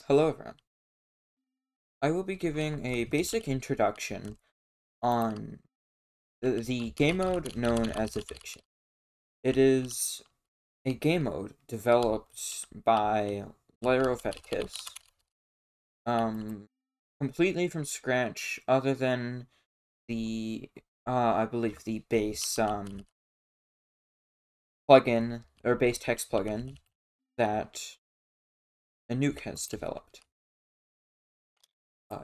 Hello everyone. I will be giving a basic introduction on the game mode known as Eviction. It is a game mode developed by Lyropheticus, um, completely from scratch, other than the, I believe the base, plugin, or base text plugin that Anuke has developed.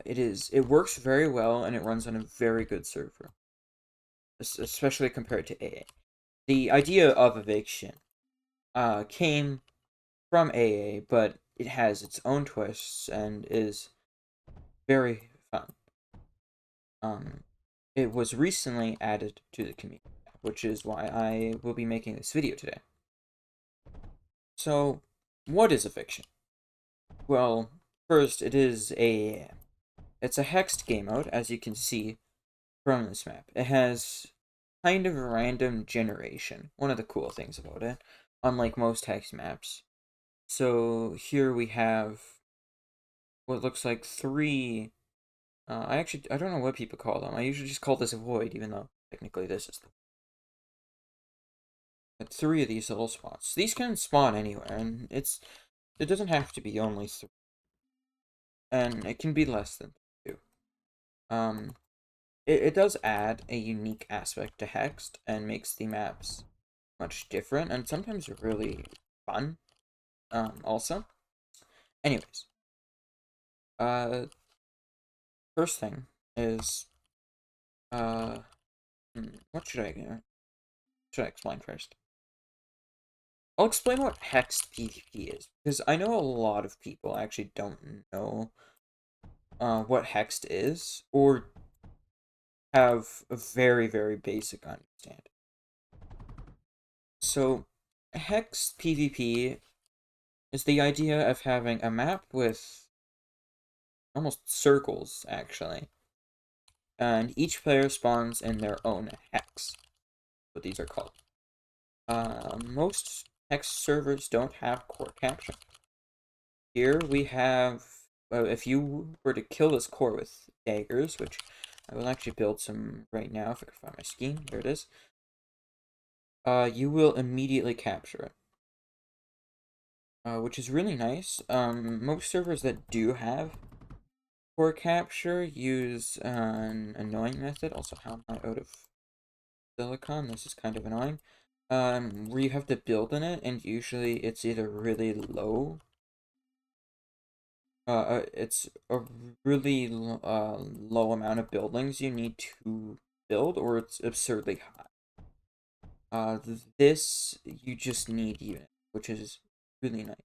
It works very well and it runs on a very good server, especially compared to AA. The idea of Eviction came from AA, but it has its own twists and is very fun. Um, it was recently added to the community, which is why I will be making this video today. So, what is Eviction? Well, first, it's a hexed game mode, as you can see from this map. It has kind of a random generation. One of the cool things about it, unlike most hex maps. So here we have what looks like three. I don't know what people call them. I usually just call this a void, even though technically this is three of these little spots. These can spawn anywhere, and it doesn't have to be only three, and it can be less than two. Um, it does add a unique aspect to Hexed and makes the maps much different and sometimes really fun. Also, anyways, uh, first thing is uh, what should I explain first? I'll explain what Hexed PvP is because I know a lot of people actually don't know what Hexed is or have a very basic understanding. So, Hexed PvP is the idea of having a map with almost circles, actually. And each player spawns in their own hex, what these are called. Most hex servers don't have core capture. Here we have, if you were to kill this core with daggers, which I will actually build some right now if I can find my scheme, there it is. You will immediately capture it. Which is really nice. Most servers that do have core capture use an annoying method. Also, how am I out of silicon? This is kind of annoying. Where you have to build in it, and usually it's either really low. It's a really low amount of buildings you need to build, or it's absurdly high. This you just need unit, which is really nice.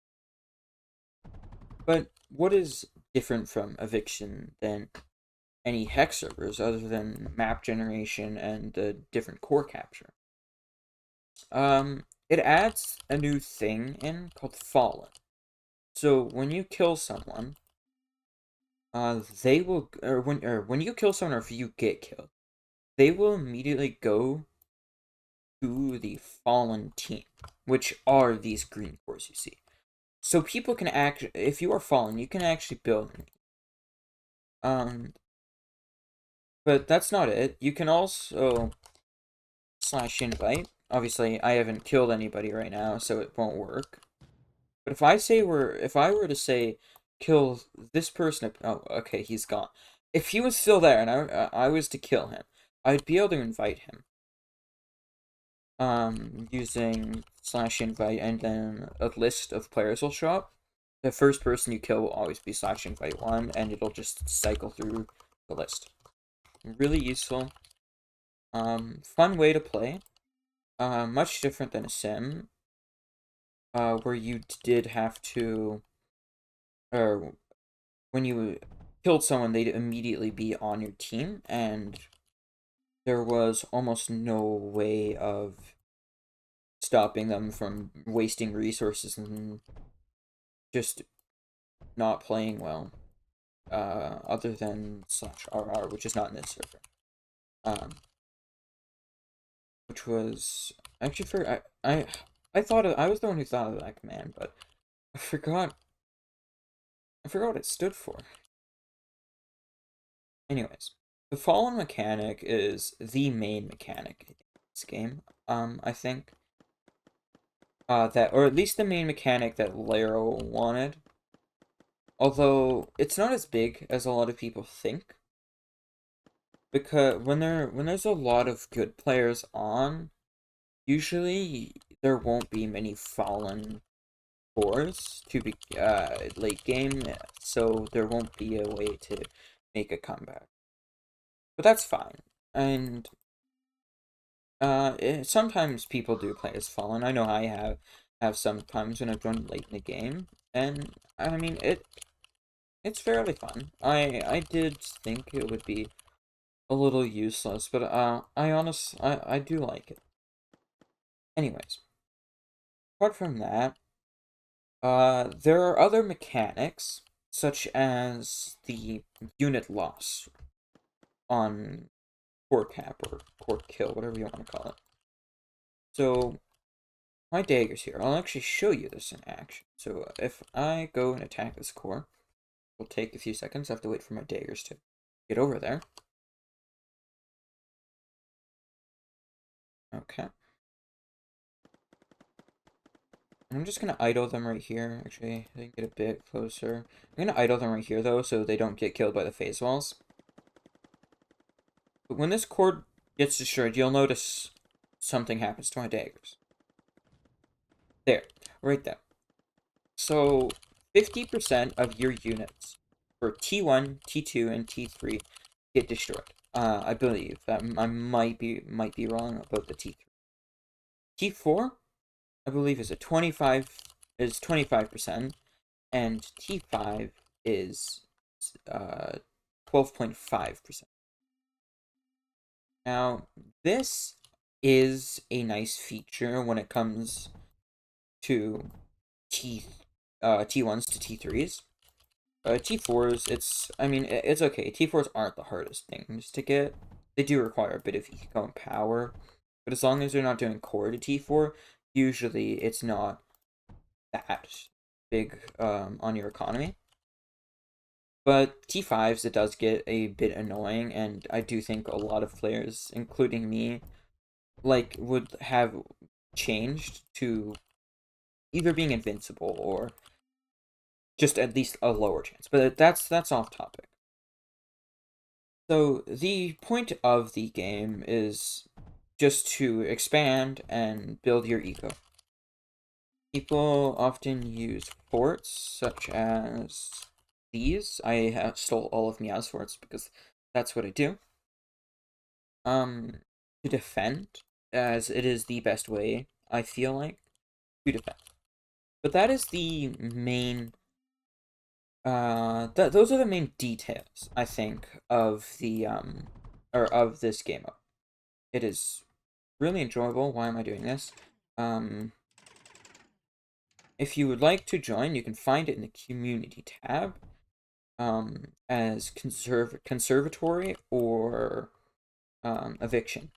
But what is different from Eviction than any hex servers other than map generation and the different core capture? It adds a new thing in called Fallen. So when you kill someone, they will, or when you kill someone, or if you get killed, they will immediately go to the Fallen team, which are these green cores you see. So people can if you are Fallen, you can actually build. Um, but that's not it. You can also /invite. Obviously, I haven't killed anybody right now, so it won't work. But if I were to say, kill this person, oh, okay, he's gone. If he was still there and I was to kill him, I'd be able to invite him. Using /invite and then a list of players will show up. The first person you kill will always be /invite1, and it'll just cycle through the list. Really useful. Fun way to play. Much different than a sim, where you did have to, or when you killed someone, they'd immediately be on your team, and there was almost no way of stopping them from wasting resources and just not playing well, other than /RR, which is not in this server. Which was actually I thought I was the one who thought of that command, but I forgot what it stood for. Anyways, the Fallen mechanic is the main mechanic in this game. I think. Or at least the main mechanic that Laro wanted. Although it's not as big as a lot of people think. Because when there's a lot of good players on, usually there won't be many Fallen cores to be late game, so there won't be a way to make a comeback. But that's fine. And sometimes people do play as Fallen. I know I have sometimes when I've joined late in the game, and I mean it's fairly fun. I did think it would be a little useless, but I do like it. Anyways, apart from that, there are other mechanics such as the unit loss on core cap or core kill, whatever you want to call it. So my dagger's here. I'll actually show you this in action. So if I go and attack this core, it'll take a few seconds. I have to wait for my daggers to get over there. Okay. I'm just gonna idle them right here. Actually, I can get a bit closer. I'm gonna idle them right here though, so they don't get killed by the phase walls. But when this core gets destroyed, you'll notice something happens to my daggers. There, right there. So 50% of your units for T1, T2, and T3 get destroyed. I believe that I might be wrong about the T3. T4, I believe, is 25%, and T5 is 12.5%. Now, this is a nice feature when it comes to T1s to T3s. T4s, I mean, it's okay. T4s aren't the hardest things to get. They do require a bit of eco and power, but as long as you're not doing core to T4, usually it's not that big on your economy. But T5s, it does get a bit annoying, and I do think a lot of players, including me, like, would have changed to either being invincible or just at least a lower chance. But that's off topic. So the point of the game is just to expand and build your eco. People often use forts such as these. I stole all of Meow's forts because that's what I do. To defend, as it is the best way, I feel like, to defend. But that is the main those are the main details, I think, of the or of this game mode. It is really enjoyable. Why am I doing this? If you would like to join, you can find it in the community tab, as conservatory or eviction.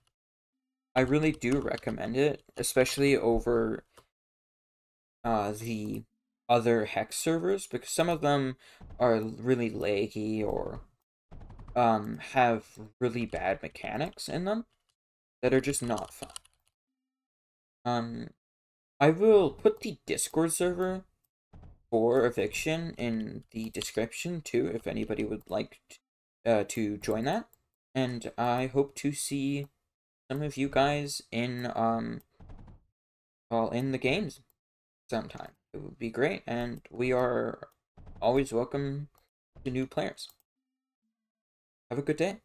I really do recommend it, especially over the other hex servers, because some of them are really laggy or have really bad mechanics in them that are just not fun. I will put the Discord server for eviction in the description too, if anybody would like to join that. And I hope to see some of you guys in well, in the games sometime. It would be great, and we are always welcome to new players. Have a good day.